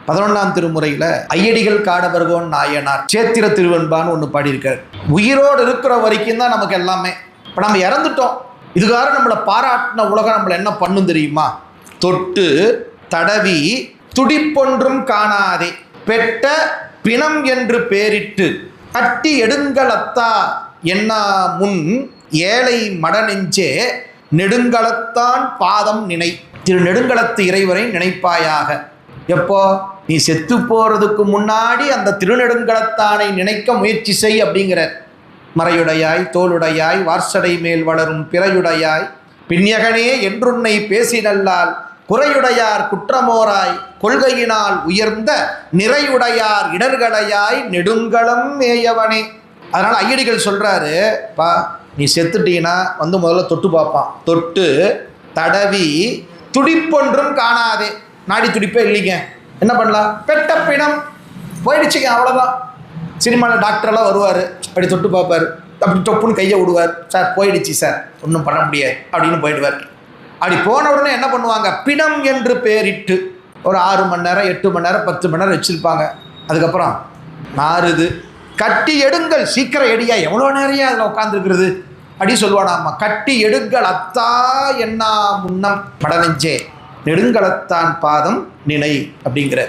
11ஆம் திருமுறையில் ஐயடிகள் காடவர்கோன் நாயனார் சேத்திர திருவெண்பான்னு ஒன்று பாடியிருக்கார். உயிரோடு இருக்கிற வரைக்கும் தான் நமக்கு எல்லாமே. இப்போ நம்ம இறந்துட்டோம், இதுக்காக நம்மளை பாராட்டின உலகம் நம்மளை என்ன பண்ணும் தெரியுமா? தொட்டு தடவி துடிப்பொன்றும் காணாதே பெட்ட பிணம் என்று பேரிட்டு கட்டி எடுங்களத்தா என்னா முன் ஏழை மடநெஞ்சே நெடுங்களத்தான் பாதம் நினை. திரு நெடுங்களத்து இறைவரை நினைப்பாயாக. எப்போ? நீ செத்து போறதுக்கு முன்னாடி அந்த திருநெடுங்களத்தானை நினைக்க முயற்சி செய் அப்படிங்கிற. மறையுடையாய் தோளுடையாய் வார்சடை மேல் வளரும் பிறையுடையாய் பின்யகனே என்றுன்னை பேசினல்லால் குறையுடையார் குற்றமோராய் கொள்கையினால் உயர்ந்த நிறையுடையார் இடர்களையாய் நெடுங்களம் மேயவனே. அதனால் ஐயடிகள் சொல்கிறாரு, பா நீ செத்துட்டீங்கன்னா வந்து முதல்ல தொட்டு பார்ப்பான். தொட்டு தடவி துடிப்பொன்றும் காணாதே. நாடி துடிப்பே இல்லைங்க, என்ன பண்ணலாம்? பெட்ட பிணம் போயிடுச்சுங்க, அவ்வளோதான். சினிமாவில் டாக்டரெல்லாம் வருவார், அப்படி தொட்டு பார்ப்பார், அப்படி தொப்புன்னு கையை விடுவார். சார் போயிடுச்சு சார், ஒன்றும் பண்ண முடியாது அப்படின்னு போயிடுவார். அப்படி போன உடனே என்ன பண்ணுவாங்க? பிணம் என்று பேரிட்டு ஒரு 6 மணி நேரம் 8 மணி நேரம் 10 மணி நேரம் வச்சுருப்பாங்க. அதுக்கப்புறம் நாறுது, கட்டி எடுங்கள், சீக்கிரம் எடியா, எவ்வளோ நேரையா அதில் உட்காந்துருக்கிறது அப்படின்னு சொல்லுவானாம்மா. கட்டி எடுங்கள் அத்தா என்ன முன்னம் மடநெஞ்சே நெடுங்களத்தான் பாதம் நினை அப்படிங்கிற.